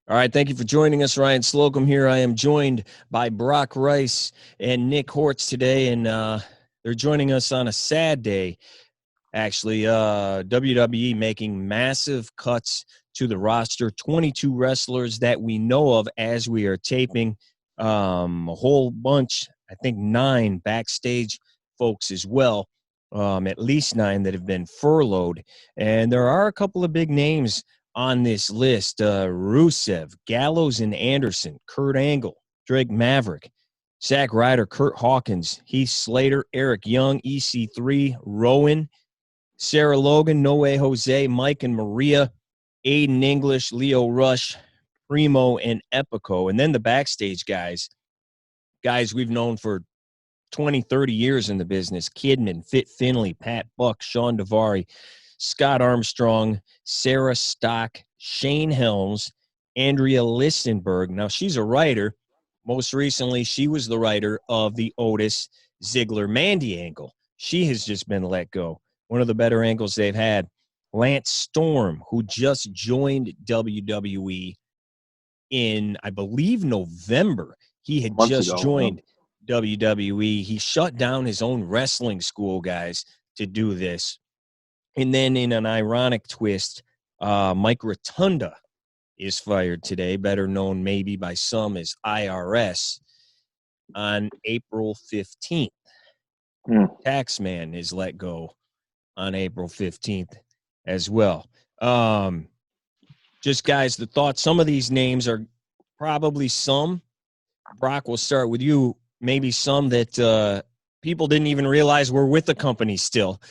All right, thank you for joining us. Ryan Slocum here. I am joined by Brock Rice and Nick Hortze today, and they're joining us on a sad day, actually. WWE making massive cuts to the roster, 22 wrestlers that we know of as we are taping, a whole bunch, I think 9 backstage folks as well, at least 9 that have been furloughed. And there are a couple of big names on this list: Rusev, Gallows and Anderson, Kurt Angle, Drake Maverick, Zack Ryder, Kurt Hawkins, Heath Slater, Eric Young, EC3, Rowan, Sarah Logan, Wwe Jose, Mike and Maria, Aiden English, Leo Rush, Primo, and Epico. And then the backstage guys we've known for 20, 30 years in the business: Kidman, Fit Finley, Pat Buck, Sean Daivari, Scott Armstrong, Sarah Stock, Shane Helms, Andrea Listenberg. Now, she's a writer. Most recently, she was the writer of the Otis Ziggler-Mandy angle. She has just been let go. One of the better angles they've had. Lance Storm, who just joined WWE in, I believe, November. He had just joined WWE. He shut down his own wrestling school, guys, to do this. And then in an ironic twist, Mike Rotunda is fired today, better known maybe by some as IRS, on April 15th. Taxman is let go on April 15th as well. Just, guys, the thoughts. Some of these names are probably some. Brock, we'll start with you. Maybe some that people didn't even realize were with the company still.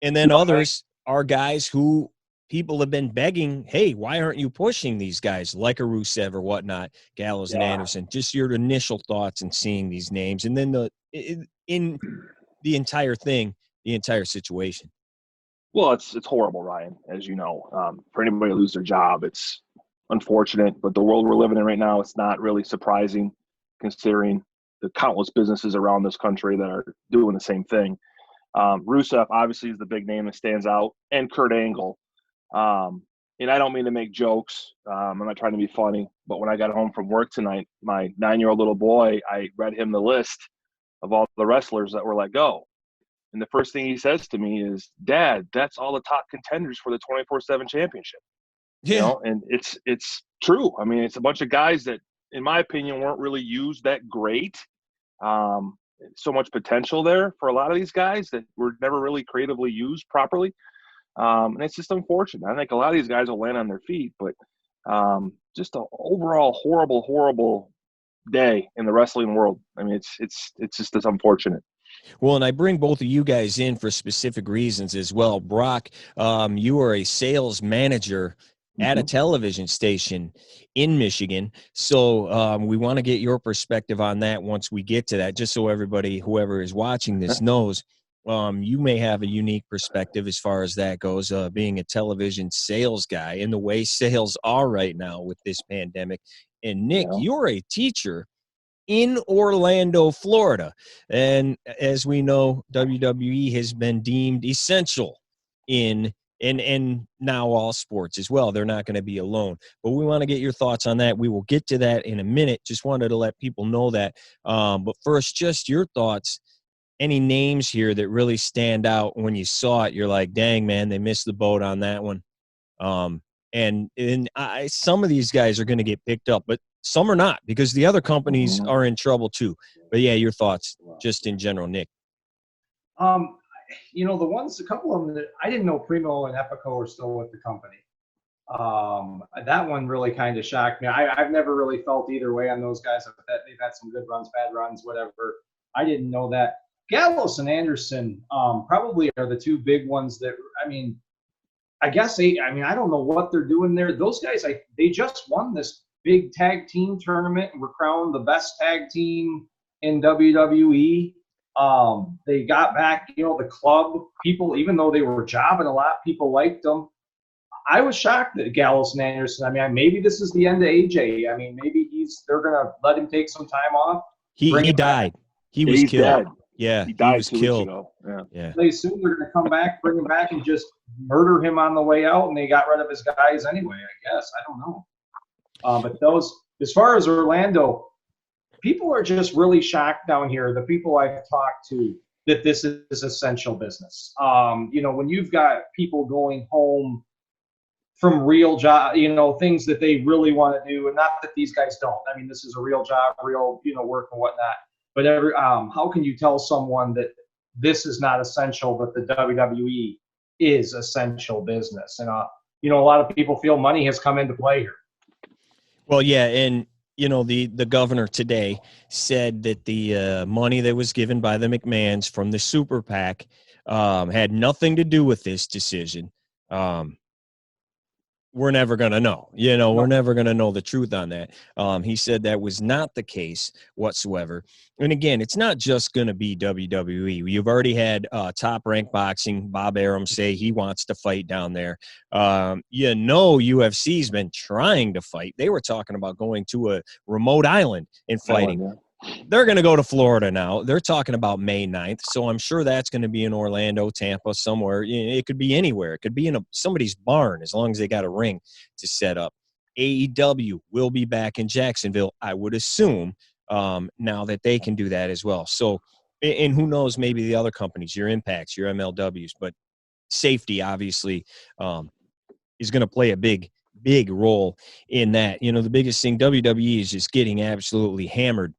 And then others are guys who people have been begging, hey, why aren't you pushing these guys like a Rusev or whatnot, Gallows and Anderson? Just your initial thoughts in seeing these names. And then in the entire thing, the entire situation. Well, it's horrible, Ryan, as you know. For anybody to lose their job, it's unfortunate. But the world we're living in right now, it's not really surprising considering the countless businesses around this country that are doing the same thing. Rusev obviously is the big name that stands out, and Kurt Angle. And I don't mean to make jokes. I'm not trying to be funny, but when I got home from work tonight, my 9-year-old little boy, I read him the list of all the wrestlers that were let go. And the first thing he says to me is, "Dad, that's all the top contenders for the 24/7 championship." Yeah. You know, and it's true. I mean, it's a bunch of guys that, in my opinion, weren't really used that great. So much potential there for a lot of these guys that were never really creatively used properly. And it's just unfortunate. I think a lot of these guys will land on their feet, but just an overall horrible day in the wrestling world. I mean, it's just as unfortunate. Well, and I bring both of you guys in for specific reasons as well. Brock, you are a sales manager at a television station in Michigan. So we want to get your perspective on that once we get to that, just so everybody, whoever is watching this, knows. You may have a unique perspective as far as that goes, being a television sales guy and the way sales are right now with this pandemic. And Nick, you're a teacher in Orlando, Florida. And as we know, WWE has been deemed essential in now all sports as well. They're not going to be alone. But we want to get your thoughts on that. We will get to that in a minute. Just wanted to let people know that. But first, just your thoughts. Any names here that really stand out when you saw it? You're like, dang, man, they missed the boat on that one. And some of these guys are going to get picked up, but some are not, because the other companies are in trouble too. But yeah, your thoughts just in general, Nick. You know, a couple of them that I didn't know Primo and Epico are still with the company. That one really kind of shocked me. I've never really felt either way on those guys. They've had some good runs, bad runs, whatever. I didn't know that. Gallows and Anderson probably are the two big ones that, I mean, I don't know what they're doing there. Those guys, they just won this big tag team tournament and were crowned the best tag team in WWE. They got back, the club people, even though they were jobbing a lot, people liked them. I was shocked that Gallows and Anderson, I mean, maybe this is the end of AJ. I mean, maybe they're going to let him take some time off. He died. He was killed. Dead. Yeah, he died was 2 killed. weeks ago. Yeah. They assume they're going to come back, bring him back, and just murder him on the way out, and they got rid of his guys anyway, I guess. I don't know. But those, as far as Orlando, people are just really shocked down here. The people I've talked to, that this is essential business. When you've got people going home from real job, things that they really want to do, and not that these guys don't. I mean, this is a real job, real, work and whatnot. But how can you tell someone that this is not essential, but the WWE is essential business? And a lot of people feel money has come into play here. Well, yeah, and the governor today said that the money that was given by the McMahons from the Super PAC had nothing to do with this decision. We're never going to know. We're never going to know the truth on that. He said that was not the case whatsoever. And again, it's not just going to be WWE. You've already had Top Rank Boxing, Bob Arum, say he wants to fight down there. UFC's been trying to fight. They were talking about going to a remote island and fighting. They're going to go to Florida now. They're talking about May 9th, so I'm sure that's going to be in Orlando, Tampa, somewhere. It could be anywhere. It could be in somebody's barn as long as they got a ring to set up. AEW will be back in Jacksonville, I would assume, now that they can do that as well. So, and who knows, maybe the other companies, your Impacts, your MLWs, but safety obviously is going to play a big role in that. The biggest thing, WWE is just getting absolutely hammered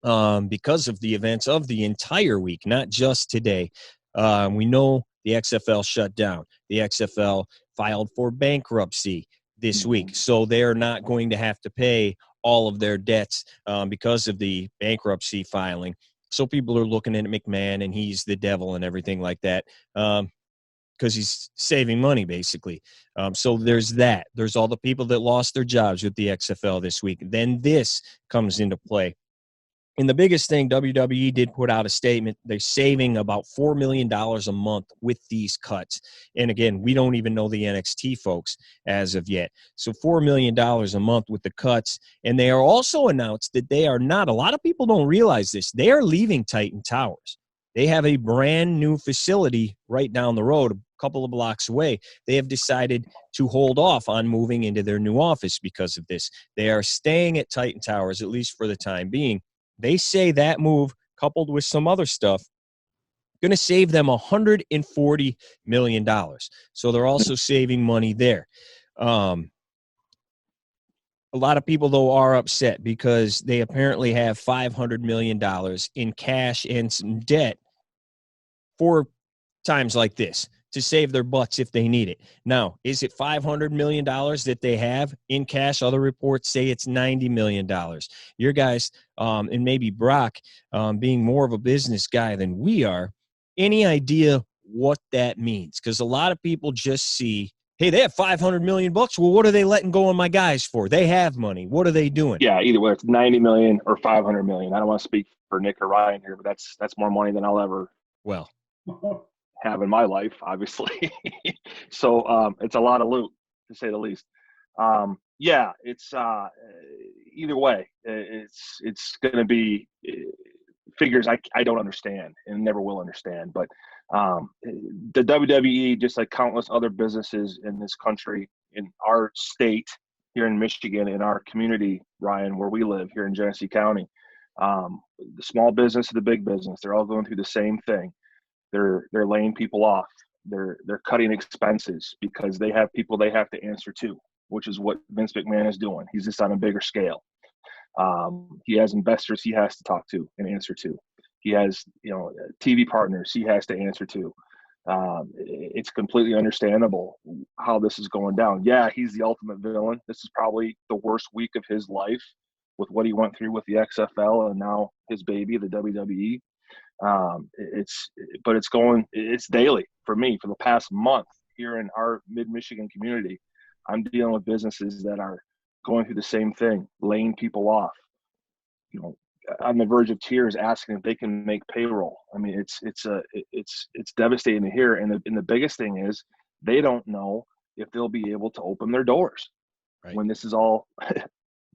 because of the events of the entire week, not just today. We know the XFL shut down. The XFL filed for bankruptcy this week, so they're not going to have to pay all of their debts because of the bankruptcy filing. So people are looking at McMahon, and he's the devil and everything like that because he's saving money, basically. So there's that. There's all the people that lost their jobs with the XFL this week. Then this comes into play. And the biggest thing, WWE did put out a statement. They're saving about $4 million a month with these cuts. And again, we don't even know the NXT folks as of yet. So $4 million a month with the cuts. And they are also announced that they are not, a lot of people don't realize this, they are leaving Titan Towers. They have a brand new facility right down the road, a couple of blocks away. They have decided to hold off on moving into their new office because of this. They are staying at Titan Towers, at least for the time being. They say that move, coupled with some other stuff, going to save them $140 million. So they're also saving money there. A lot of people, though, are upset because they apparently have $500 million in cash and some debt for times like this to save their butts if they need it. Now, is it $500 million that they have in cash? Other reports say it's $90 million. Your guys, and maybe Brock, being more of a business guy than we are, any idea what that means? Because a lot of people just see, hey, they have $500 million. Well, what are they letting go of my guys for? They have money. What are they doing? Yeah, either way, it's 90 million or 500 million. I don't want to speak for Nick or Ryan here, but that's more money than I'll ever have in my life, obviously. So it's a lot of loot, to say the least. It's either way, it's going to be figures I don't understand and never will understand. But the WWE, just like countless other businesses in this country, in our state, here in Michigan, in our community, Ryan, where we live here in Genesee County, the small business to the big business, they're all going through the same thing. They're laying people off. They're cutting expenses because they have people they have to answer to, which is what Vince McMahon is doing. He's just on a bigger scale. He has investors he has to talk to and answer to. He has, TV partners he has to answer to. It's completely understandable how this is going down. Yeah, he's the ultimate villain. This is probably the worst week of his life with what he went through with the XFL and now his baby, the WWE. It's daily for me. For the past month here in our mid-Michigan community, I'm dealing with businesses that are going through the same thing, laying people off, on the verge of tears, asking if they can make payroll. I mean, it's devastating to hear. And the biggest thing is they don't know if they'll be able to open their doors when this is all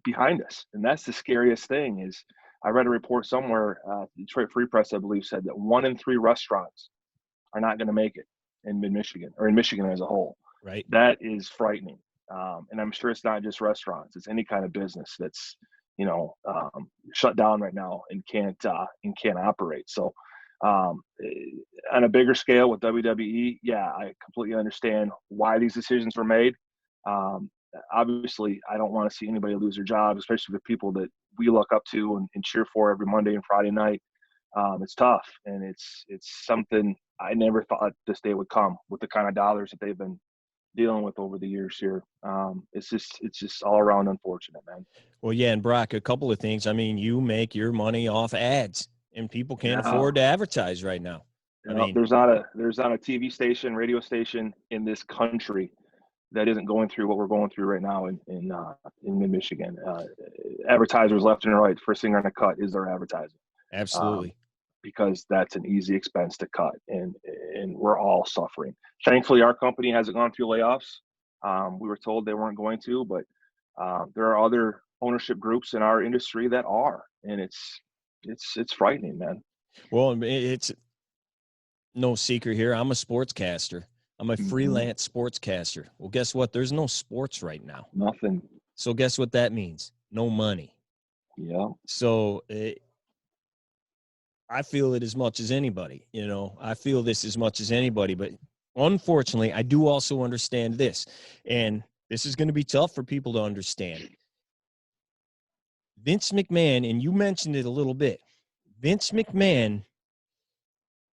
behind us. And that's the scariest thing. Is I read a report somewhere, Detroit Free Press, I believe, said that 1 in 3 restaurants are not going to make it in mid-Michigan or in Michigan as a whole. Right. That is frightening. And I'm sure it's not just restaurants. It's any kind of business that's, shut down right now and can't operate. So on a bigger scale with WWE, yeah, I completely understand why these decisions were made. Obviously, I don't want to see anybody lose their job, especially the people that we look up to and cheer for every Monday and Friday night. It's tough, and it's something I never thought this day would come with the kind of dollars that they've been dealing with over the years here. It's just all around unfortunate, man. Well, yeah, and Brock, a couple of things. I mean, you make your money off ads, and people can't afford to advertise right now. I mean, there's not a TV station, radio station in this country that isn't going through what we're going through right now in Mid-Michigan. Advertisers left and right, first thing on the cut is their advertising. Absolutely. Because that's an easy expense to cut, and we're all suffering. Thankfully, our company hasn't gone through layoffs. We were told they weren't going to, but there are other ownership groups in our industry that are, and it's frightening, man. Well, it's no secret here. I'm a sportscaster. I'm a freelance sportscaster. Well, guess what? There's no sports right now. Nothing. So guess what that means? No money. Yeah. So I feel it as much as anybody. I feel this as much as anybody. But unfortunately, I do also understand this. And this is going to be tough for people to understand. Vince McMahon, and you mentioned it a little bit. Vince McMahon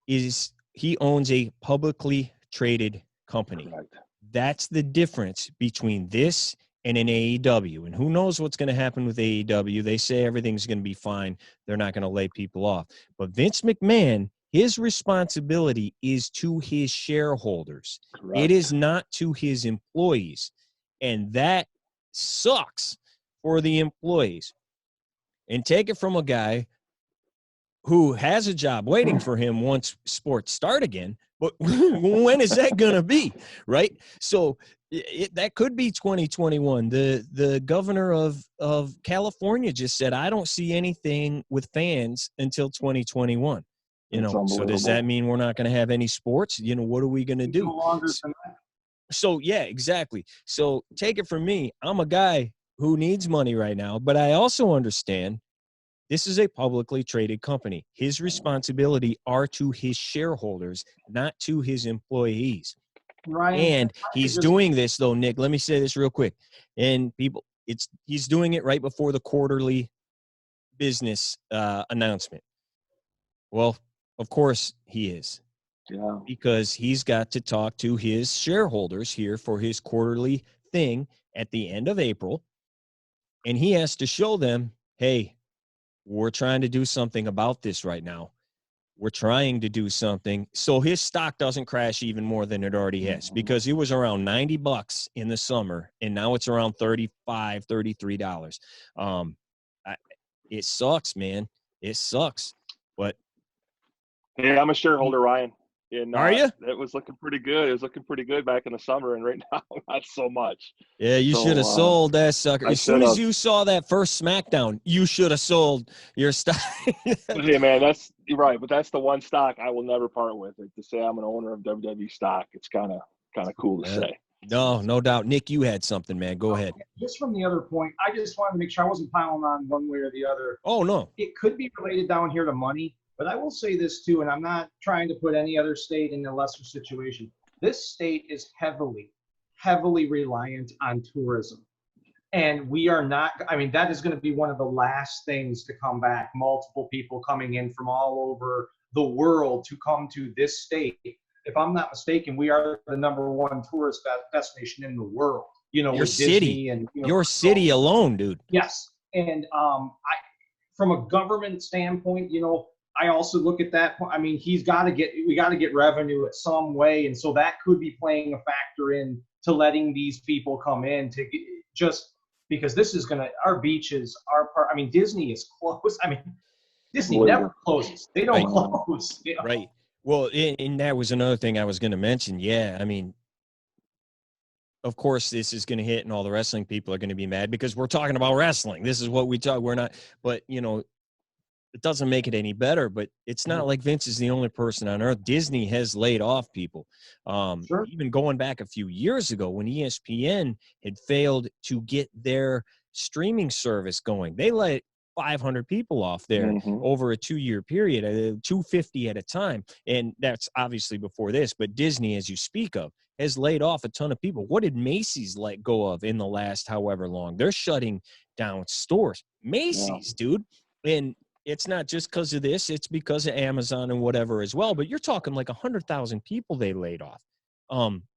he owns a publicly traded company. Correct. That's the difference between this and an AEW. And who knows what's going to happen with AEW. They say everything's going to be fine. They're not going to lay people off. But Vince McMahon, his responsibility is to his shareholders. Correct. It is not to his employees. And that sucks for the employees. And take it from a guy who has a job waiting for him once sports start again. But when is that going to be, right? So that could be 2021. The governor of California just said, I don't see anything with fans until 2021. So does that mean we're not going to have any sports? What are we going to do? No longer than that. So, yeah, exactly. So take it from me. I'm a guy who needs money right now, but I also understand this is a publicly traded company. His responsibility are to his shareholders, not to his employees. Right. And he's doing this, though, Nick. Let me say this real quick. And he's doing it right before the quarterly business announcement. Well, of course he is. Yeah. Because he's got to talk to his shareholders here for his quarterly thing at the end of April. And he has to show them, hey, we're trying to do something about this right now. We're trying to do something so his stock doesn't crash even more than it already has, because it was around $90 in the summer and now it's around $35, $33. It sucks, man. It sucks. But yeah, I'm a shareholder, Ryan. And, are you? It was looking pretty good. It was looking pretty good back in the summer, and right now, not so much. Yeah, you should have sold that sucker. As soon as you saw that first SmackDown, you should have sold your stock. Hey, man, you're right, but that's the one stock I will never part with. To say I'm an owner of WWE stock, it's kind of cool to say. No doubt. Nick, you had something, man. Go ahead. Just from the other point, I just wanted to make sure I wasn't piling on one way or the other. Oh, no. It could be related down here to money. But I will say this too, and I'm not trying to put any other state in a lesser situation. This state is heavily reliant on tourism. And we are not, that is going to be one of the last things to come back. Multiple people coming in from all over the world to come to this state. If I'm not mistaken, we are the #1 tourist destination in the world. Your city, and your city alone, dude. Yes. And from a government standpoint, I also look at that. We got to get revenue at some way. And so that could be playing a factor in to letting these people come in just because this is our beaches, our part. Disney is closed. Disney never closes. They don't close. Right. Well, and that was another thing I was going to mention. Yeah. Of course, this is going to hit and all the wrestling people are going to be mad because we're talking about wrestling. This is what we talk. We're not, but it doesn't make it any better, but it's not like Vince is the only person on earth. Disney has laid off people. Sure. Even going back a few years ago when ESPN had failed to get their streaming service going, they let 500 people off there over a 2-year period, 250 at a time. And that's obviously before this, but Disney, as you speak of, has laid off a ton of people. What did Macy's let go of in the last however long? They're shutting down stores. Macy's, dude. And it's not just because of this. It's because of Amazon and whatever as well. But you're talking like 100,000 people they laid off.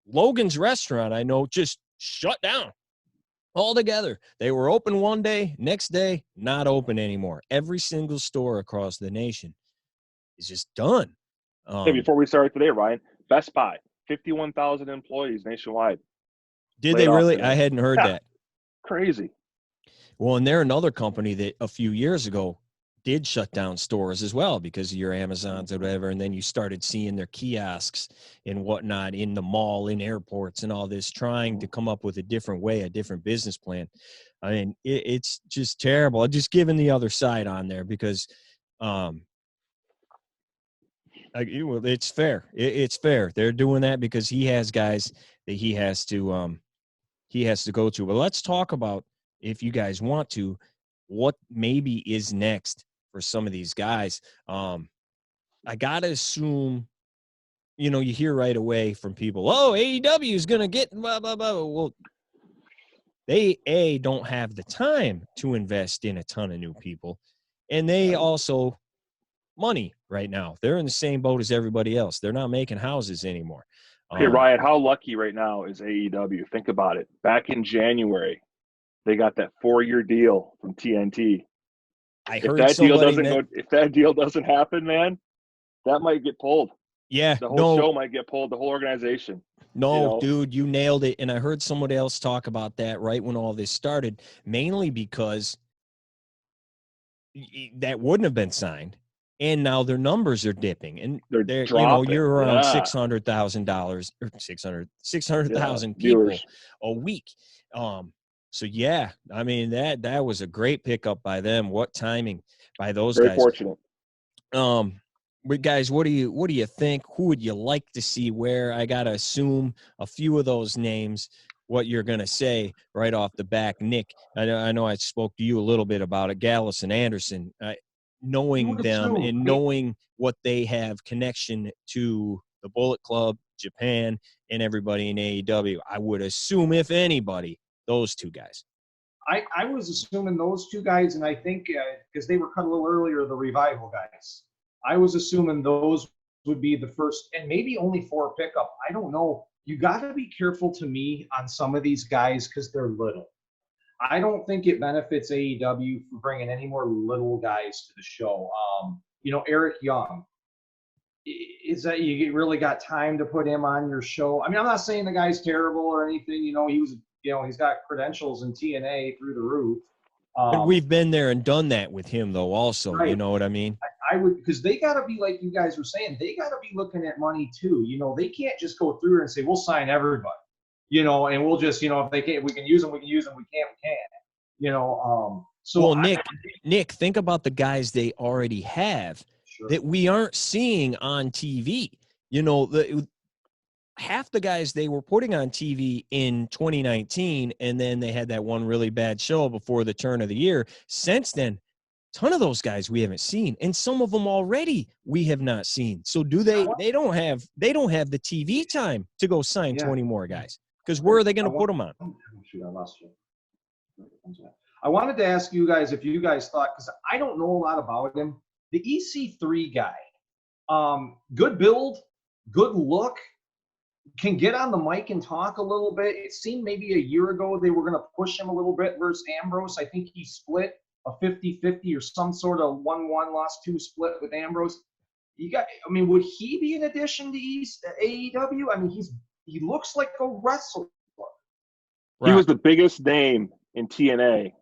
Logan's Restaurant, I know, just shut down altogether. They were open one day, next day, not open anymore. Every single store across the nation is just done. Hey, before we start today, Ryan, Best Buy, 51,000 employees nationwide. Did they really? I hadn't heard that. Crazy. Well, and they're another company that a few years ago did shut down stores as well because of your Amazons or whatever. And then you started seeing their kiosks and whatnot in the mall, in airports and all this, trying to come up with a different way, a different business plan. I mean, it's just terrible. I'm just giving the other side on there because it's fair. It's fair. They're doing that because he has guys that he has to go to. But let's talk about, if you guys want to, what maybe is next for some of these guys. I got to assume, you hear right away from people, oh, AEW is going to get blah, blah, blah. Well, they, don't have the time to invest in a ton of new people. And they also, money right now. They're in the same boat as everybody else. They're not making houses anymore. Hey, Ryan, how lucky right now is AEW? Think about it. Back in January, they got that 4-year deal from TNT. If that deal doesn't happen, man, that might get pulled. Yeah. The whole show might get pulled, the whole organization. No, dude, you nailed it. And I heard somebody else talk about that right when all this started, mainly because that wouldn't have been signed. And now their numbers are dipping, and they're dropping. You're around $600,000 or 600,000 people a week. So yeah, I mean that was a great pickup by them. What timing by those guys? Very fortunate. But guys, what do you think? Who would you like to see where? I gotta assume a few of those names. What you're gonna say right off the back, Nick? I know I spoke to you a little bit about it. Gallus and Anderson. Knowing them and knowing what they have connection to the Bullet Club, Japan, and everybody in AEW, I would assume, if anybody, those two guys. I was assuming those two guys, and I think because they were cut a little earlier, the Revival guys. I was assuming those would be the first, and maybe only for a pickup. I don't know. You got to be careful to me on some of these guys because they're little. I don't think it benefits AEW for bringing any more little guys to the show. Eric Young, is that you really got time to put him on your show? I mean, I'm not saying the guy's terrible or anything. He's got credentials in TNA through the roof. And we've been there and done that with him, though, also. Right. You know what I mean? I would, because they got to be, like you guys were saying, they got to be looking at money, too. They can't just go through and say, we'll sign everybody. And we'll just, if they can't, we can use them, we can use them, we can't. So well, Nick, think about the guys they already have that we aren't seeing on TV. Half the guys they were putting on TV in 2019, and then they had that one really bad show before the turn of the year. Since then, a ton of those guys we haven't seen, and some of them already we have not seen. So they don't have the TV time to go sign 20 more guys. Because where are they going to put them on? Shoot, I lost you. I wanted to ask you guys if you guys thought, because I don't know a lot about him, the EC3 guy, good build, good look, can get on the mic and talk a little bit. It seemed maybe a year ago they were going to push him a little bit versus Ambrose. I think he split a 50-50 or some sort of 1-1 lost 2 split with Ambrose. Would he be an addition to AEW? I mean, he looks like a wrestler. He was the biggest name in TNA.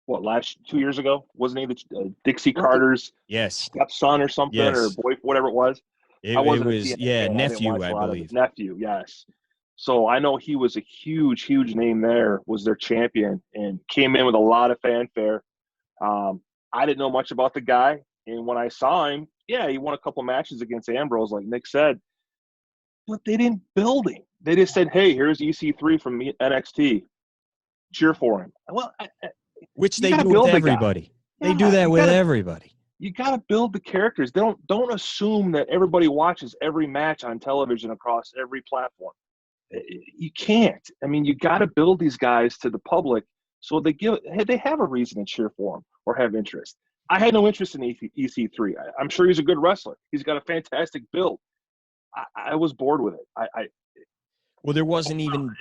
2 years ago? Wasn't he the Dixie Carter's stepson or something, or boy, whatever it was? It was nephew, I believe. Nephew, yes. So I know he was a huge, huge name there, was their champion, and came in with a lot of fanfare. I didn't know much about the guy. And when I saw him, yeah, he won a couple matches against Ambrose, like Nick said, but they didn't build him. They just said, hey, here's EC3 from NXT. Cheer for him. Well, which they do with everybody. They do that with everybody. You got to build the characters. Don't assume that everybody watches every match on television across every platform. You can't. I mean, you got to build these guys to the public so they have a reason to cheer for them or have interest. I had no interest in EC3. I'm sure he's a good wrestler. He's got a fantastic build. I was bored with it. Well, there wasn't even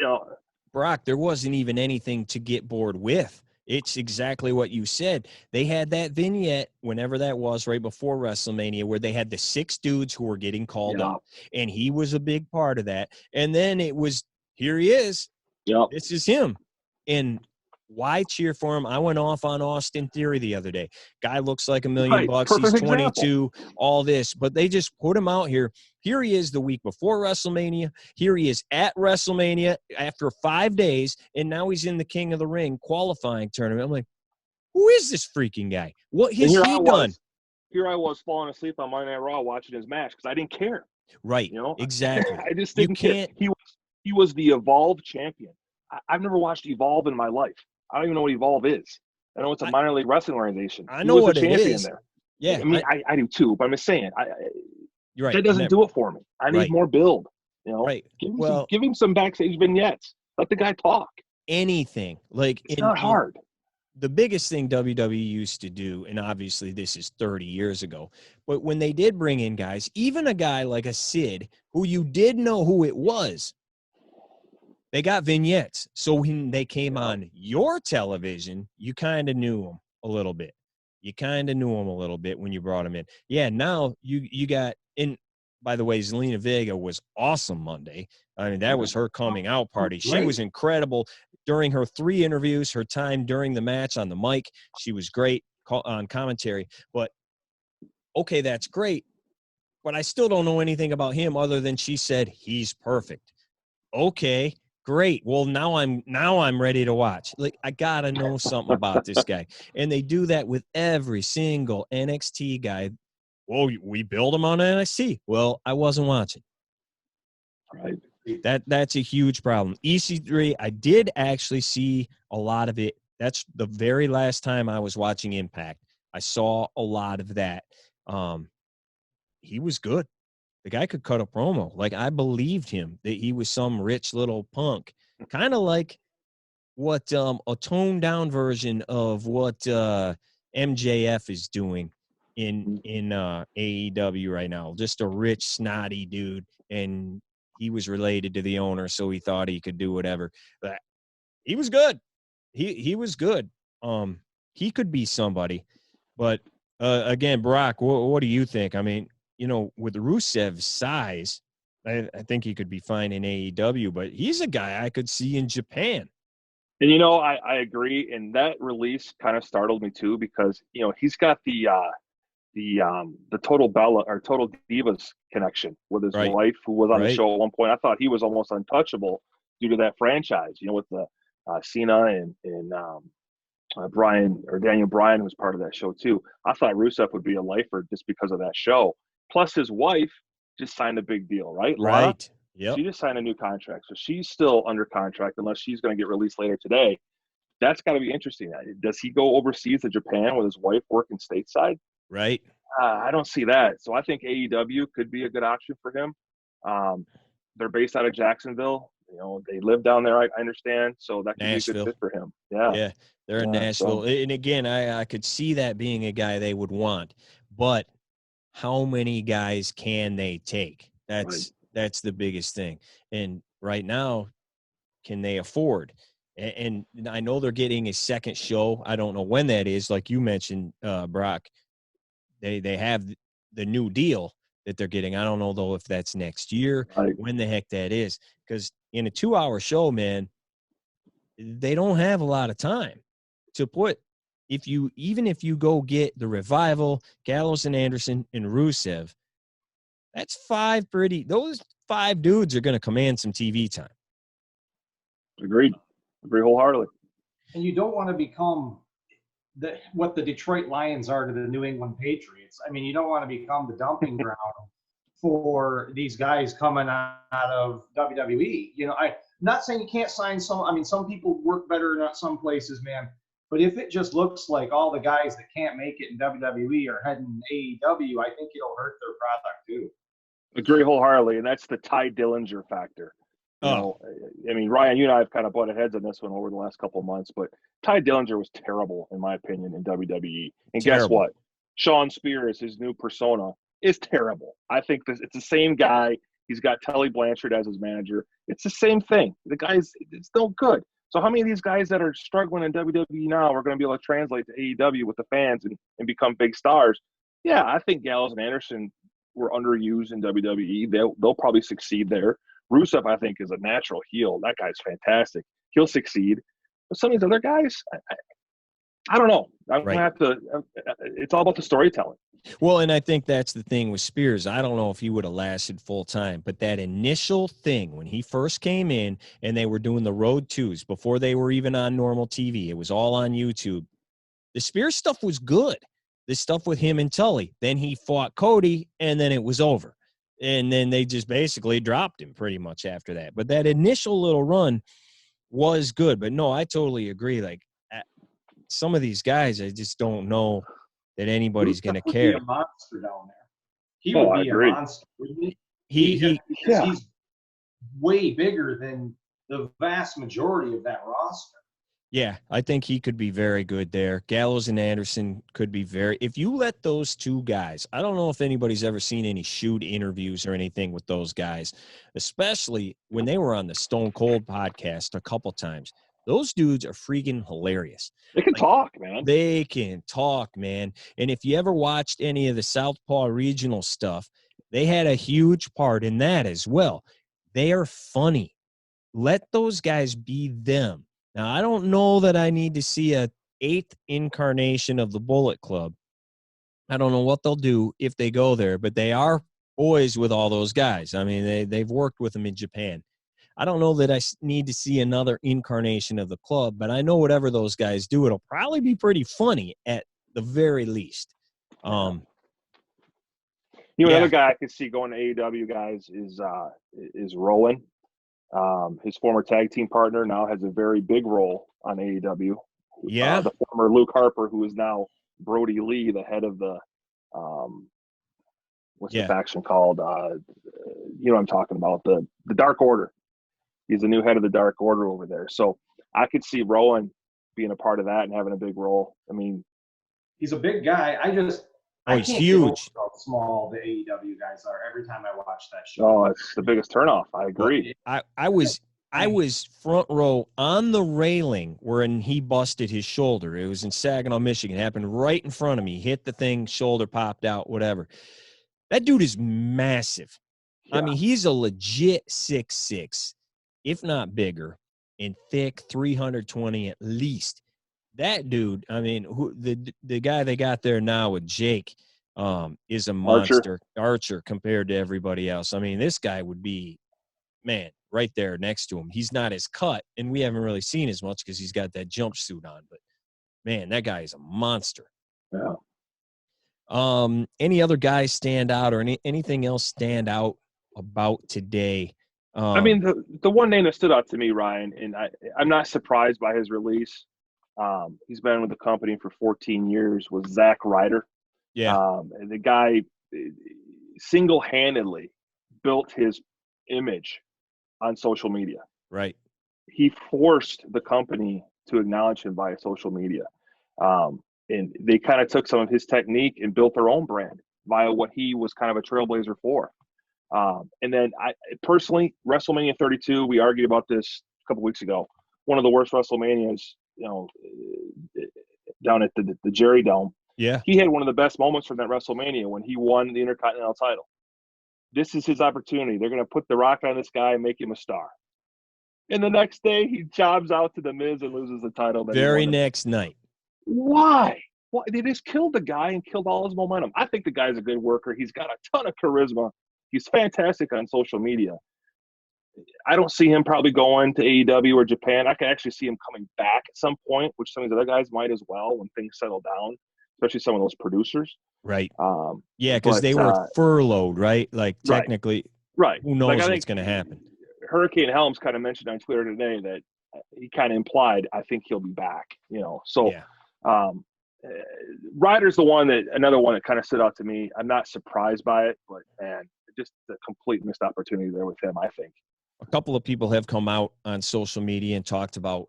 Brock. There wasn't even anything to get bored with. It's exactly what you said. They had that vignette, whenever that was, right before WrestleMania, where they had the 6 dudes who were getting called up, and he was a big part of that. And then it was, here he is. Yep. This is him. And why cheer for him? I went off on Austin Theory the other day. Guy looks like $1 million bucks. He's 22, all this. But they just put him out here. Here he is the week before WrestleMania. Here he is at WrestleMania after 5 days, and now he's in the King of the Ring qualifying tournament. I'm like, who is this freaking guy? What has he done? Here I was falling asleep on Monday Night Raw watching his match because I didn't care. Right, exactly. I just didn't care. He was the Evolve champion. I've never watched Evolve in my life. I don't even know what Evolve is. I know it's a minor league wrestling organization. I know what it is. There. Yeah, I mean, I do too. But I'm just saying, you're right. That doesn't do it for me. I need more build. Right. Give him some backstage vignettes. Let the guy talk. Anything it's not hard. The biggest thing WWE used to do, and obviously this is 30 years ago, but when they did bring in guys, even a guy like a Sid, who you did know who it was, they got vignettes. So when they came on your television, you kind of knew them a little bit. You kind of knew them a little bit when you brought them in. Yeah, now you got in. By the way, Zelina Vega was awesome Monday. I mean, that was her coming out party. She was incredible during her 3 interviews, her time during the match on the mic. She was great on commentary. But, okay, that's great. But I still don't know anything about him other than she said he's perfect. Okay. Great. Well, now I'm ready to watch. Like, I got to know something about this guy. And they do that with every single NXT guy. Well, we build him on NXT. Well, I wasn't watching. Right. That's a huge problem. EC3, I did actually see a lot of it. That's the very last time I was watching Impact. I saw a lot of that. He was good. The guy could cut a promo. Like, I believed him that he was some rich little punk. Kind of like what a toned-down version of what MJF is doing in AEW right now. Just a rich, snotty dude, and he was related to the owner, so he thought he could do whatever. But he was good. He was good. He could be somebody. But, again, Brock, what do you think? I mean, you know, with Rusev's size, I think he could be fine in AEW, but he's a guy I could see in Japan. And, you know, I agree. And that release kind of startled me too, because, you know, he's got the Total Bella or Total Divas connection with his wife, who was on the show at one point. I thought he was almost untouchable due to that franchise, you know, with the Cena and Daniel Bryan, who was part of that show too. I thought Rusev would be a lifer just because of that show. Plus, his wife just signed a big deal, right? Right. Yep. She just signed a new contract, so she's still under contract unless she's going to get released later today. That's got to be interesting. Does he go overseas to Japan with his wife working stateside? Right. I don't see that. So I think AEW could be a good option for him. They're based out of Jacksonville. You know, they live down there, I understand. So that could be a good fit for him. Yeah, they're in Nashville. So. And again, I could see that being a guy they would want. But how many guys can they take? That's the biggest thing. And right now, can they afford? And I know they're getting a second show. I don't know when that is. Like you mentioned, Brock, they have the new deal that they're getting. I don't know, though, if that's next year, when the heck that is. Because in a 2-hour show, man, they don't have a lot of time to put. Even if you go get the Revival, Gallows and Anderson, and Rusev, that's 5 those 5 dudes are going to command some TV time. Agreed. Agree wholeheartedly. And you don't want to become what the Detroit Lions are to the New England Patriots. I mean, you don't want to become the dumping ground for these guys coming out of WWE. You know, I'm not saying you can't sign some. I mean, some people work better in some places, man. But if it just looks like all the guys that can't make it in WWE are heading AEW, I think it'll hurt their product too. Agree wholeheartedly, and that's the Ty Dillinger factor. You know, I mean, Ryan, you and I have kind of butted heads on this one over the last couple of months, but Ty Dillinger was terrible, in my opinion, in WWE. And guess what? Sean Spears, his new persona, is terrible. I think it's the same guy. He's got Tully Blanchard as his manager. It's the same thing. The guy's it's no good. So how many of these guys that are struggling in WWE now are going to be able to translate to AEW with the fans and become big stars? Yeah, I think Gallows and Anderson were underused in WWE. They'll probably succeed there. Rusev, I think, is a natural heel. That guy's fantastic. He'll succeed. But some of these other guys, I don't know. I'm going to have to – it's all about the storytelling. Well, and I think that's the thing with Spears. I don't know if he would have lasted full time, but that initial thing when he first came in and they were doing the Road 2s before they were even on normal TV, it was all on YouTube. The Spears stuff was good. The stuff with him and Tully. Then he fought Cody, and then it was over. And then they just basically dropped him pretty much after that. But that initial little run was good. But, no, I totally agree. Like, some of these guys, I just don't know that anybody's going to care. He would be a monster down there. He would be a monster. He's way bigger than the vast majority of that roster. Yeah, I think he could be very good there. Gallows and Anderson could be very – if you let those two guys – I don't know if anybody's ever seen any shoot interviews or anything with those guys, especially when they were on the Stone Cold podcast a couple times. Those dudes are freaking hilarious. They can talk, man. They can talk, man. And if you ever watched any of the Southpaw regional stuff, they had a huge part in that as well. They are funny. Let those guys be them. Now, I don't know that I need to see a 8th incarnation of the Bullet Club. I don't know what they'll do if they go there, but they are boys with all those guys. I mean, they've worked with them in Japan. I don't know that I need to see another incarnation of the club, but I know whatever those guys do, it'll probably be pretty funny at the very least. Another guy I could see going to AEW, guys, is Rowan. His former tag team partner now has a very big role on AEW. Yeah. The former Luke Harper, who is now Brody Lee, the head of the what's the faction called? You know what I'm talking about, the Dark Order. He's the new head of the Dark Order over there. So I could see Rowan being a part of that and having a big role. I mean, he's a big guy. He's huge. How small the AEW guys are every time I watch that show. Oh, it's the biggest turnoff. I agree. I was front row on the railing when he busted his shoulder. It was in Saginaw, Michigan. It happened right in front of me. Hit the thing, shoulder popped out, whatever. That dude is massive. Yeah. I mean, he's a legit 6'6", if not bigger, and thick, 320 at least. That dude, I mean, the guy they got there now with Jake is a monster. Archer compared to everybody else. I mean, this guy would be, man, right there next to him. He's not as cut, and we haven't really seen as much because he's got that jumpsuit on. But, man, that guy is a monster. Yeah. Any other guys stand out or anything else stand out about today? I mean, the one name that stood out to me, Ryan, and I'm not surprised by his release. He's been with the company for 14 years, was Zack Ryder. Yeah. The guy single-handedly built his image on social media. Right. He forced the company to acknowledge him via social media. And they kind of took some of his technique and built their own brand via what he was kind of a trailblazer for. And then I personally, WrestleMania 32, we argued about this a couple weeks ago. One of the worst WrestleManias, down at the Jerry Dome. Yeah. He had one of the best moments from that WrestleMania when he won the Intercontinental title. This is his opportunity. They're going to put the rock on this guy and make him a star. And the next day, he jobs out to The Miz and loses the title. Very next night. Why? Why? They just killed the guy and killed all his momentum. I think the guy's a good worker. He's got a ton of charisma. He's fantastic on social media. I don't see him probably going to AEW or Japan. I can actually see him coming back at some point, which some of these other guys might as well when things settle down, especially some of those producers. Right. Yeah, because they were furloughed, right? Like technically, right. Who knows what's going to happen? Hurricane Helms kind of mentioned on Twitter today that he kind of implied, I think he'll be back. So yeah. Ryder's another one that kind of stood out to me. I'm not surprised by it, but man, just a complete missed opportunity there with him, I think. A couple of people have come out on social media and talked about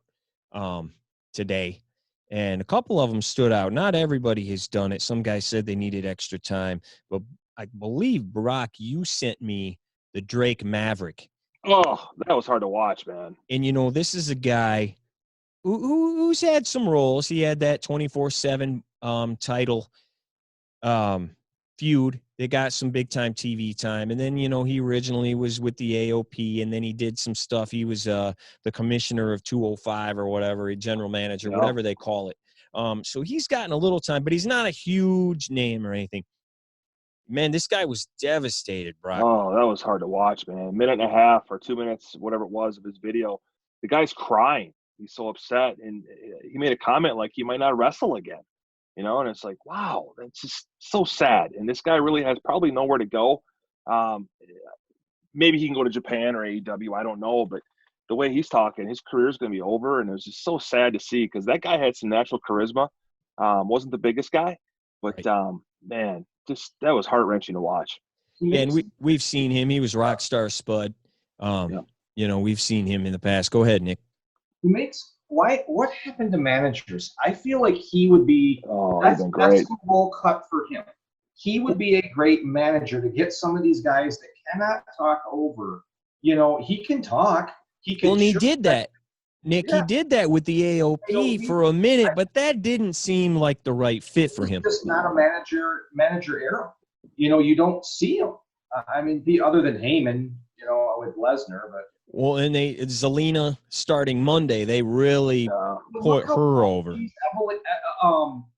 today, and a couple of them stood out. Not everybody has done it. Some guys said they needed extra time, but I believe, Brock, you sent me the Drake Maverick. Oh, that was hard to watch, man. And, this is a guy who's had some roles. He had that 24/7 title feud. They got some big-time TV time. And then, he originally was with the AOP, and then he did some stuff. He was the commissioner of 205 or whatever, a general manager, whatever they call it. So he's gotten a little time, but he's not a huge name or anything. Man, this guy was devastated, Brock. Oh, that was hard to watch, man. Minute and a half or 2 minutes, whatever it was, of his video. The guy's crying. He's so upset. And he made a comment like he might not wrestle again. And it's like, wow, that's just so sad. And this guy really has probably nowhere to go. Maybe he can go to Japan or AEW. I don't know. But the way he's talking, his career is going to be over. And it was just so sad to see because that guy had some natural charisma. Wasn't the biggest guy. But, man, just that was heart-wrenching to watch. Yeah, and we've seen him. He was Rockstar Spud. We've seen him in the past. Go ahead, Nick. What happened to managers? I feel like he would be that's the role cut for him. He would be a great manager to get some of these guys that cannot talk over. He can talk. He did that. Nick, he did that with the AOP for a minute, but that didn't seem like the right fit for him. He's just not a manager era. You don't see him. Other than Heyman, with Lesnar, but. Well, and Zelina starting Monday, they really put her over. She's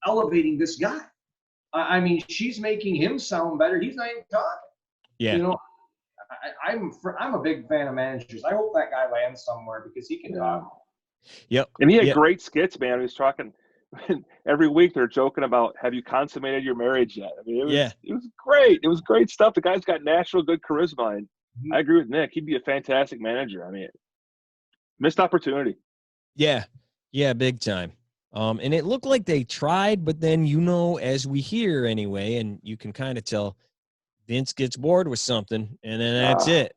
elevating this guy. She's making him sound better. He's not even talking. Yeah. I'm a big fan of managers. I hope that guy lands somewhere because he can talk. Yep. And he had great skits, man. He was talking every week. They're joking about, have you consummated your marriage yet? It was great. It was great stuff. The guy's got natural good charisma. And I agree with Nick. He'd be a fantastic manager. Missed opportunity. Yeah. Yeah, big time. And it looked like they tried, but then, as we hear anyway, and you can kind of tell Vince gets bored with something, and then that's it.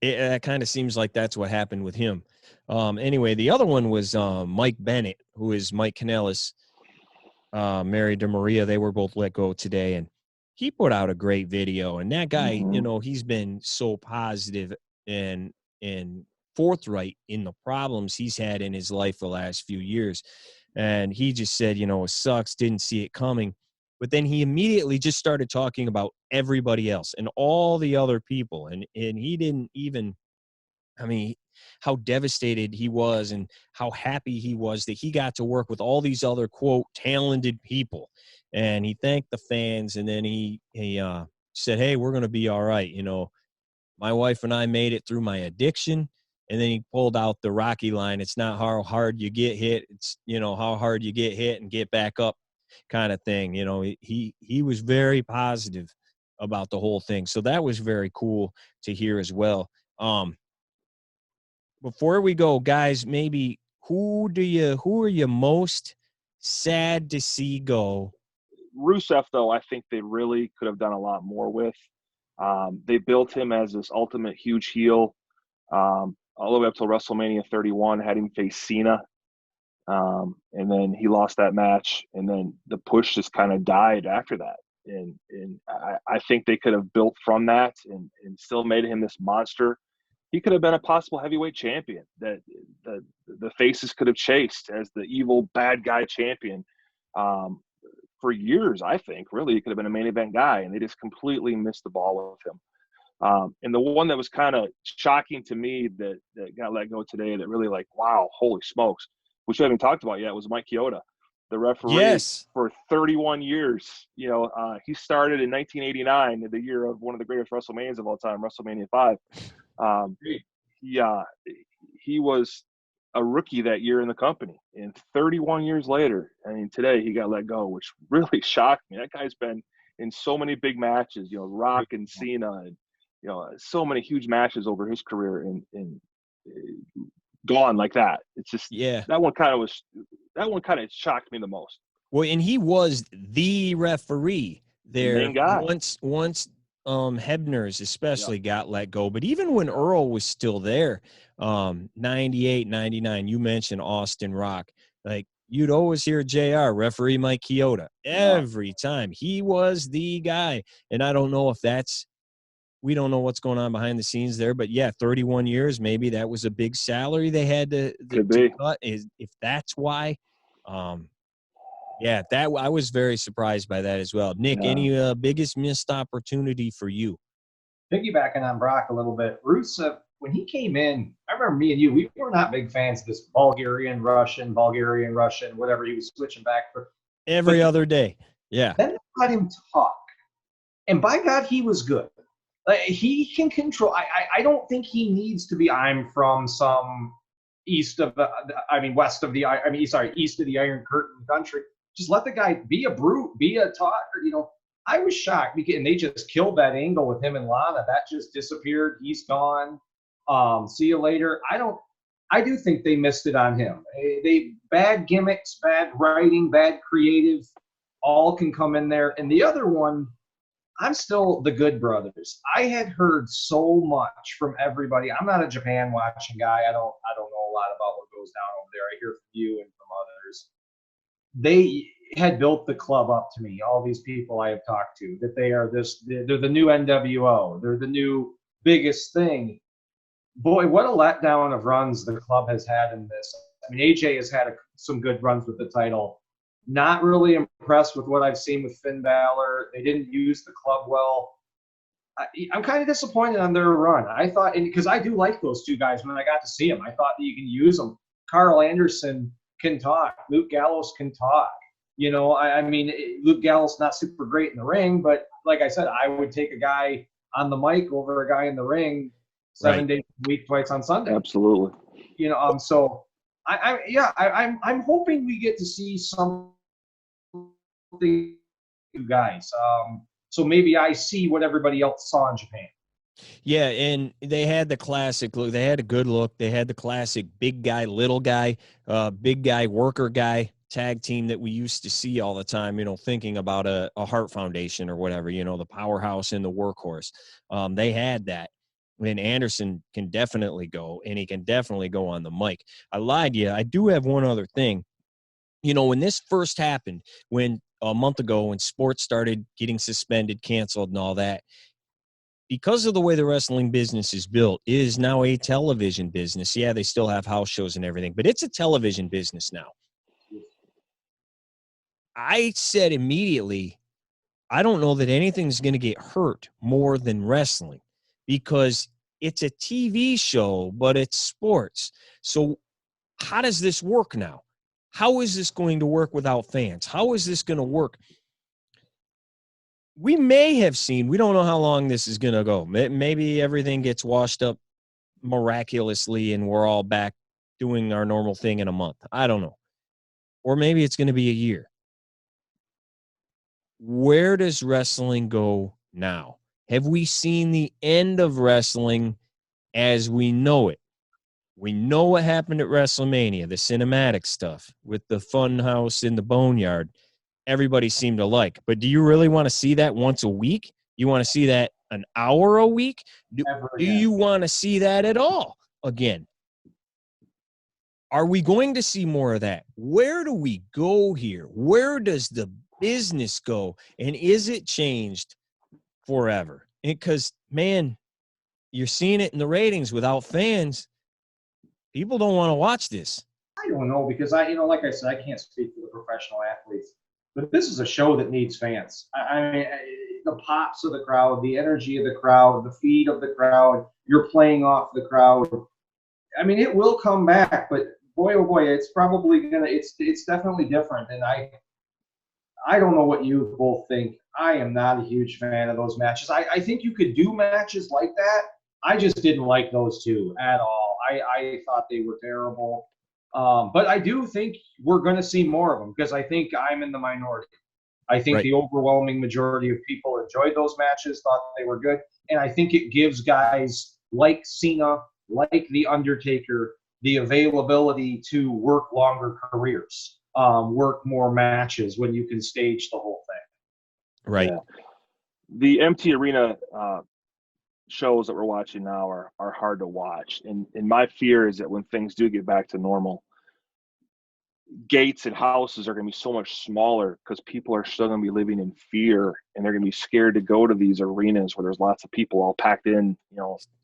It kind of seems like that's what happened with him. Anyway, the other one was Mike Bennett, who is Mike Kanellis, married to Maria. They were both let go today, and he put out a great video. And that guy, he's been so positive and forthright in the problems he's had in his life the last few years. And he just said, it sucks, didn't see it coming. But then he immediately just started talking about everybody else and all the other people. And he didn't even, how devastated he was and how happy he was that he got to work with all these other, quote, talented people. And he thanked the fans. And then he said, hey, we're going to be all right. My wife and I made it through my addiction. And then he pulled out the Rocky line. It's not how hard you get hit. It's, how hard you get hit and get back up kind of thing. He was very positive about the whole thing. So that was very cool to hear as well. Before we go, guys, maybe who are you most sad to see go? Rusev, though, I think they really could have done a lot more with. They built him as this ultimate huge heel all the way up till WrestleMania 31, had him face Cena. And then he lost that match, and then the push just kind of died after that. And I think they could have built from that and still made him this monster. He could have been a possible heavyweight champion that the faces could have chased as the evil bad guy champion for years. I think really he could have been a main event guy, and they just completely missed the ball with him. And the one that was kind of shocking to me that got let go today, that really wow, holy smokes, which we haven't talked about yet, was Mike Keota. the referee Yes. for 31 years. You know, he started in 1989, the year of one of the greatest WrestleManias of all time, WrestleMania 5. He was a rookie that year in the company, and 31 years later, I mean, today he got let go, which really shocked me. That guy's been in so many big matches, you know, Rock and Cena, and you know, so many huge matches over his career, and gone like that. It's just that one kind of shocked me the most. Well, and he was the referee there. Main guy. Once Hebner's especially got let go, but even when Earl was still there, 98, 99, you mentioned Austin Rock, like you'd always hear JR, referee Mike Keota, every time. He was the guy. And I don't know if we don't know what's going on behind the scenes there, but 31 years, maybe that was a big salary they had to cut, if that's why. I was very surprised by that as well. Nick, any biggest missed opportunity for you? Piggybacking on Brock a little bit, Rusev, when he came in, I remember me and you, we were not big fans of this Bulgarian, Russian, whatever he was switching back for. Every other day. Yeah. Then they let him talk. And by God, he was good. He can control. I don't think he needs to be, I'm from some east of the Iron Curtain country. Just let the guy be a brute, be a talker. You know, I was shocked because and they just killed that angle with him and Lana. That just disappeared. He's gone. See you later. I do think they missed it on him. They bad gimmicks, bad writing, bad creative, all can come in there. And the other one, I'm still the Good Brothers. I had heard so much from everybody. I'm not a Japan watching guy. I don't know a lot about what goes down over there. I hear from you and from others. They had built the club up to me, all these people I have talked to, that they're the new NWO. They're the new biggest thing. Boy, what a letdown of runs the club has had in this. I mean, AJ has had some good runs with the title. Not really impressed with what I've seen with Finn Balor. They didn't use the club well. I'm kind of disappointed on their run. I thought, because I do like those two guys when I got to see them, I thought that you can use them. Carl Anderson can talk. Luke Gallows can talk. You know, I mean, Luke Gallows not super great in the ring, but like I said, I would take a guy on the mic over a guy in the ring 7 days a week, twice on Sunday. Absolutely. You know, so I'm hoping we get to see something, you guys. So maybe I see what everybody else saw in Japan. Yeah, and they had the classic look. They had a good look. They had the classic big guy, little guy, big guy, worker guy tag team that we used to see all the time, you know, thinking about a Heart Foundation or whatever, you know, the powerhouse and the workhorse. They had that. And Anderson can definitely go, and he can definitely go on the mic. I lied to you. I do have one other thing. You know, when this first happened, when a month ago, when sports started getting suspended, canceled, and all that, because of the way the wrestling business is built, it is now a television business. Yeah, they still have house shows and everything, but it's a television business now. I said immediately, I don't know that anything's going to get hurt more than wrestling, because it's a TV show, but it's sports. So how does this work now? How is this going to work without fans? How is this going to work? We may have seen, we don't know how long this is going to go. Maybe everything gets washed up miraculously and we're all back doing our normal thing in a month. I don't know. Or maybe it's going to be a year. Where does wrestling go now? Have we seen the end of wrestling as we know it? We know what happened at WrestleMania, the cinematic stuff with the fun house in the boneyard. Everybody seemed to like. But do you really want to see that once a week? You want to see that an hour a week? Do you want to see that at all again? Are we going to see more of that? Where do we go here? Where does the business go? And is it changed forever? Because, man, you're seeing it in the ratings without fans. People don't want to watch this. I don't know, because like I said, I can't speak for the professional athletes, but this is a show that needs fans. I mean, the pops of the crowd, the energy of the crowd, the feed of the crowd, you're playing off the crowd. I mean, it will come back, but boy, oh boy, it's probably gonna. It's definitely different, and I don't know what you both think. I am not a huge fan of those matches. I think you could do matches like that. I just didn't like those two at all. I thought they were terrible. But I do think we're going to see more of them because I think I'm in the minority. I think Right. the overwhelming majority of people enjoyed those matches, thought they were good. And I think it gives guys like Cena, like The Undertaker, the availability to work longer careers, work more matches when you can stage the whole thing. Right. Yeah. The empty arena shows that we're watching now are hard to watch. And my fear is that when things do get back to normal, gates and houses are going to be so much smaller because people are still going to be living in fear, and they're going to be scared to go to these arenas where there's lots of people all packed in,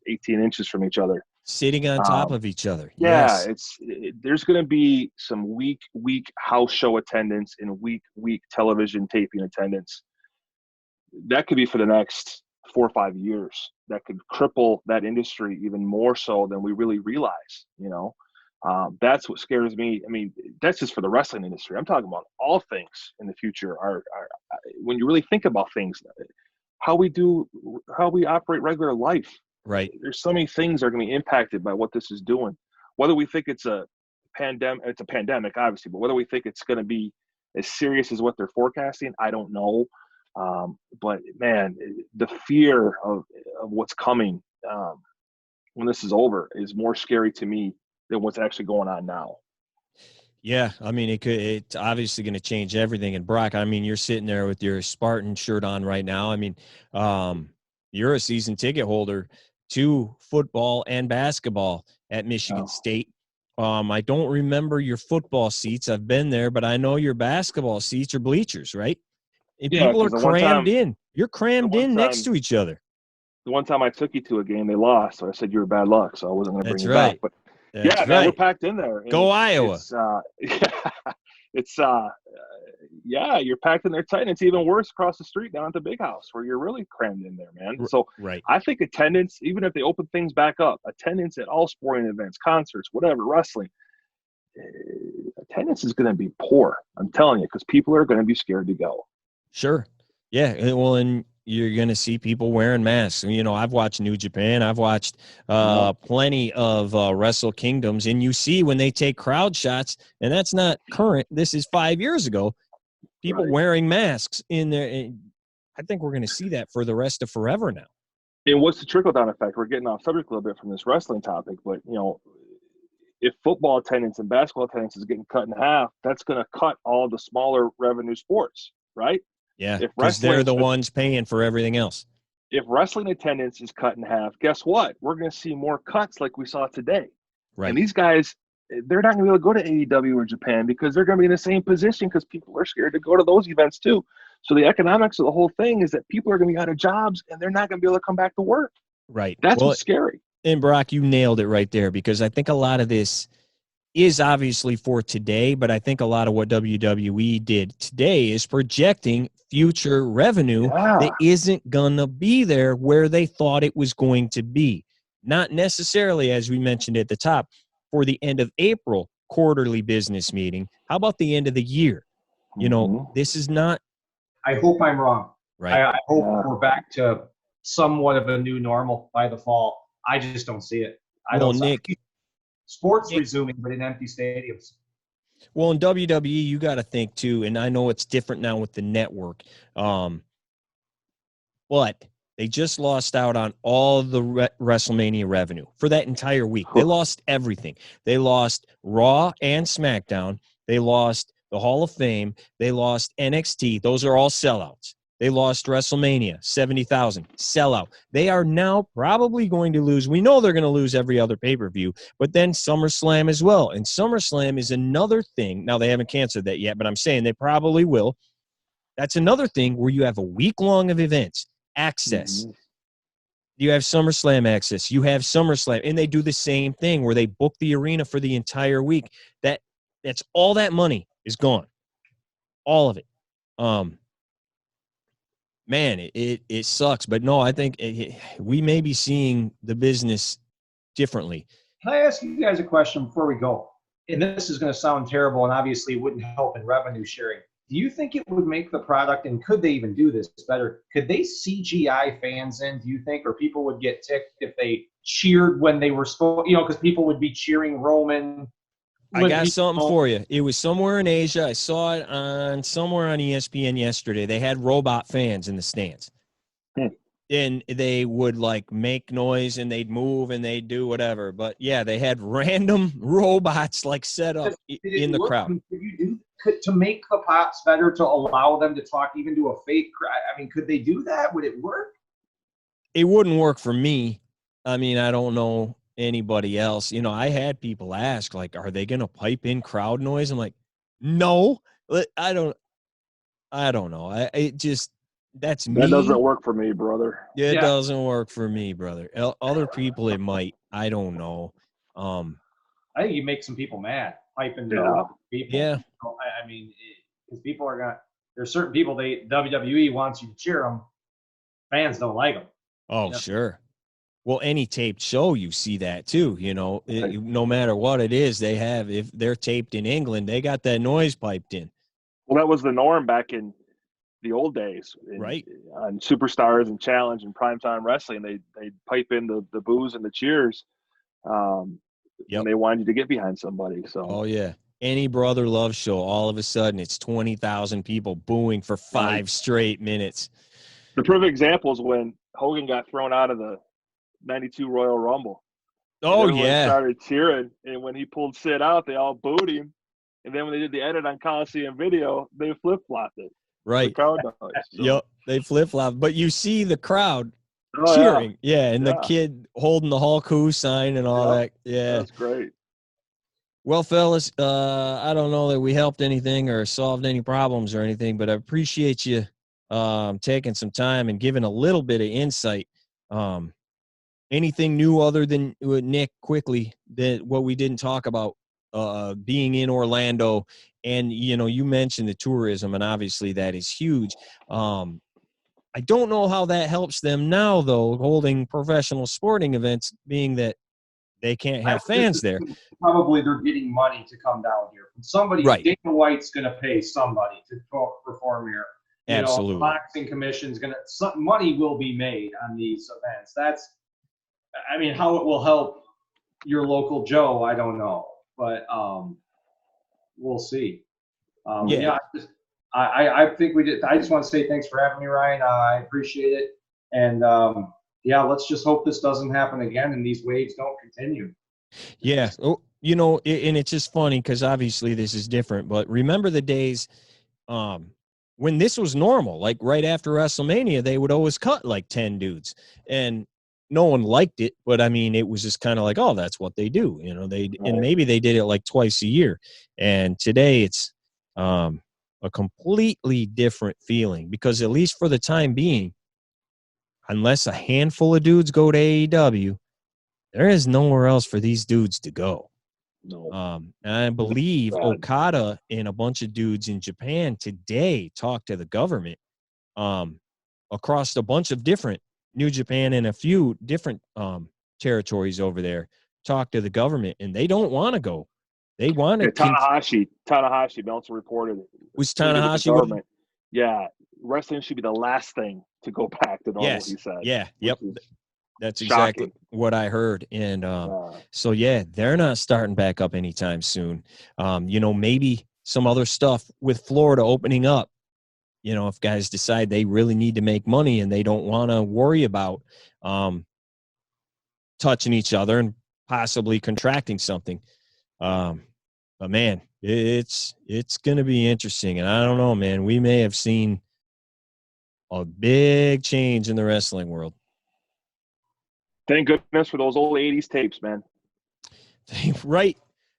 18 inches from each other. Sitting on top of each other. Yeah, Yes. There's going to be some weak house show attendance and weak television taping attendance. That could be for the next 4 or 5 years. That could cripple that industry even more so than we really realize. That's what scares me. I mean, that's just for the wrestling industry. I'm talking about all things in the future. Are when you really think about things, how we operate regular life. Right. There's so many things that are going to be impacted by what this is doing. Whether we think it's a pandemic, obviously, but whether we think it's going to be as serious as what they're forecasting, I don't know. But man, the fear of what's coming when this is over is more scary to me than what's actually going on now. Yeah, I mean, it's obviously going to change everything. And Brock, I mean, you're sitting there with your Spartan shirt on right now. I mean, you're a season ticket holder to football and basketball at Michigan State. I don't remember your football seats. I've been there, but I know your basketball seats are bleachers, right? And people are crammed in. You're crammed in next to each other. The one time I took you to a game, they lost. So I said you were bad luck, so I wasn't going to bring you back. But man, we're packed in there. Go Iowa. You're packed in there tight. And it's even worse across the street down at the big house where you're really crammed in there, man. So I think attendance, even if they open things back up, attendance at all sporting events, concerts, whatever, wrestling, attendance is going to be poor. I'm telling you, because people are going to be scared to go. Sure. Yeah. Well, and you're going to see people wearing masks. I've watched New Japan. I've watched plenty of Wrestle Kingdoms, and you see when they take crowd shots, and that's not current. This is 5 years ago. People wearing masks in there. And I think we're going to see that for the rest of forever now. And what's the trickle-down effect? We're getting off subject a little bit from this wrestling topic, but, if football attendance and basketball attendance is getting cut in half, that's going to cut all the smaller revenue sports, right? Yeah, because they're the ones paying for everything else. If wrestling attendance is cut in half, guess what? We're going to see more cuts like we saw today. Right. And these guys, they're not going to be able to go to AEW or Japan because they're going to be in the same position because people are scared to go to those events too. So the economics of the whole thing is that people are going to be out of jobs and they're not going to be able to come back to work. Right. That's what's scary. And Brock, you nailed it right there, because I think a lot of this is obviously for today, but I think a lot of what WWE did today is projecting future revenue that isn't going to be there where they thought it was going to be. Not necessarily, as we mentioned at the top, for the end of April quarterly business meeting. How about the end of the year? This is not. I hope I'm wrong. Right. I hope we're back to somewhat of a new normal by the fall. I just don't see it. Nick, sports resuming, but in empty stadiums. Well, in WWE, you got to think too, and I know it's different now with the network, but they just lost out on all the WrestleMania revenue for that entire week. They lost everything. They lost Raw and SmackDown. They lost the Hall of Fame. They lost NXT. Those are all sellouts. They lost WrestleMania, 70,000, sellout. They are now probably going to lose. We know they're going to lose every other pay-per-view, but then SummerSlam as well. And SummerSlam is another thing. Now, they haven't canceled that yet, but I'm saying they probably will. That's another thing where you have a week long of events, access. Mm-hmm. You have SummerSlam access. You have SummerSlam. And they do the same thing where they book the arena for the entire week. That's all that money is gone. All of it. Man, it sucks. But no, I think we may be seeing the business differently. Can I ask you guys a question before we go? and this is going to sound terrible, and obviously it wouldn't help in revenue sharing. Do you think it would make the product, and could they even do this better? Could they CGI fans in, do you think, or people would get ticked if they cheered when they were supposed, because people would be cheering Roman? I got something for you. It was somewhere in Asia. I saw it on somewhere on ESPN yesterday. They had robot fans in the stands. And they would like make noise and they'd move and they'd do whatever. But yeah, they had random robots like set up in the crowd. Could you do to make the pops better, to allow them to talk even to a fake crowd? I mean, could they do that? Would it work? It wouldn't work for me. I mean, I don't know anybody else. I had people ask, like, are they going to pipe in crowd noise? I'm like, no, I don't know. That's me. That doesn't work for me, brother. It doesn't work for me, brother. Other people, it might. I don't know. I think you make some people mad. Piping people. Yeah. I mean, because people are going to, there's certain people, WWE wants you to cheer them. Fans don't like them. Oh, sure. Well, any taped show, you see that too. No matter what it is, they have, if they're taped in England, they got that noise piped in. Well, that was the norm back in the old days, right? On Superstars and Challenge and Primetime Wrestling, they pipe in the boos and the cheers. When they wanted you to get behind somebody. So. Oh yeah. Any Brother Love show, all of a sudden it's 20,000 people booing for 5 straight minutes. The perfect example is when Hogan got thrown out of the 92 Royal Rumble. Oh, yeah. Started cheering, and when he pulled Sid out, they all booed him. And then when they did the edit on Coliseum Video, they flip-flopped it. Right. The crowd noise, so. Yep, they flip-flopped. But you see the crowd cheering. Yeah, and the kid holding the Hulk Who sign and all that. Yeah. That's great. Well, fellas, I don't know that we helped anything or solved any problems or anything, but I appreciate you taking some time and giving a little bit of insight. Anything new other than Nick, quickly, that what we didn't talk about, being in Orlando, and you mentioned the tourism, and obviously that is huge. I don't know how that helps them now, though, holding professional sporting events, being that they can't have fans there. Probably they're getting money to come down here from somebody. Right. Dana White's going to pay somebody to perform here. Absolutely. The boxing commission's going to, some money will be made on these events. How it will help your local Joe, I don't know, but we'll see. I think we did. I just want to say thanks for having me, Ryan. I appreciate it. And let's just hope this doesn't happen again and these waves don't continue. Yeah. Oh, and it's just funny because obviously this is different, but remember the days when this was normal, like right after WrestleMania, they would always cut like 10 dudes, and no one liked it, but I mean, it was just kind of like, oh, that's what they do. And maybe they did it like twice a year. And today it's a completely different feeling, because at least for the time being, unless a handful of dudes go to AEW, there is nowhere else for these dudes to go. No. And I believe Okada and a bunch of dudes in Japan today talked to the government across a bunch of different New Japan and a few different territories over there, talk to the government, and they don't want to go. They want to. Tanahashi, Meltzer reported. Was Tanahashi? Yeah, wrestling should be the last thing to go back to normal. He said. Yeah. Yep. That's exactly what I heard. And so they're not starting back up anytime soon. Maybe some other stuff with Florida opening up. If guys decide they really need to make money and they don't want to worry about touching each other and possibly contracting something. But man, it's going to be interesting. And I don't know, man, we may have seen a big change in the wrestling world. Thank goodness for those old 80s tapes, man. Right.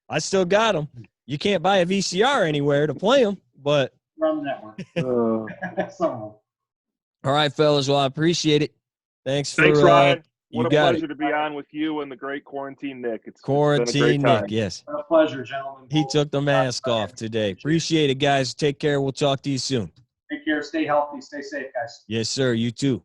I still got them. You can't buy a VCR anywhere to play them, but from the network. All right, fellas. Well, I appreciate it. Thanks, Ryan. What a pleasure it. to be on with you and the great Quarantine Nick. It's been a Nick, great time. yes. A pleasure, gentlemen. He took the mask off today. Appreciate it, guys. Take care. We'll talk to you soon. Take care. Stay healthy. Stay safe, guys. Yes, sir. You too.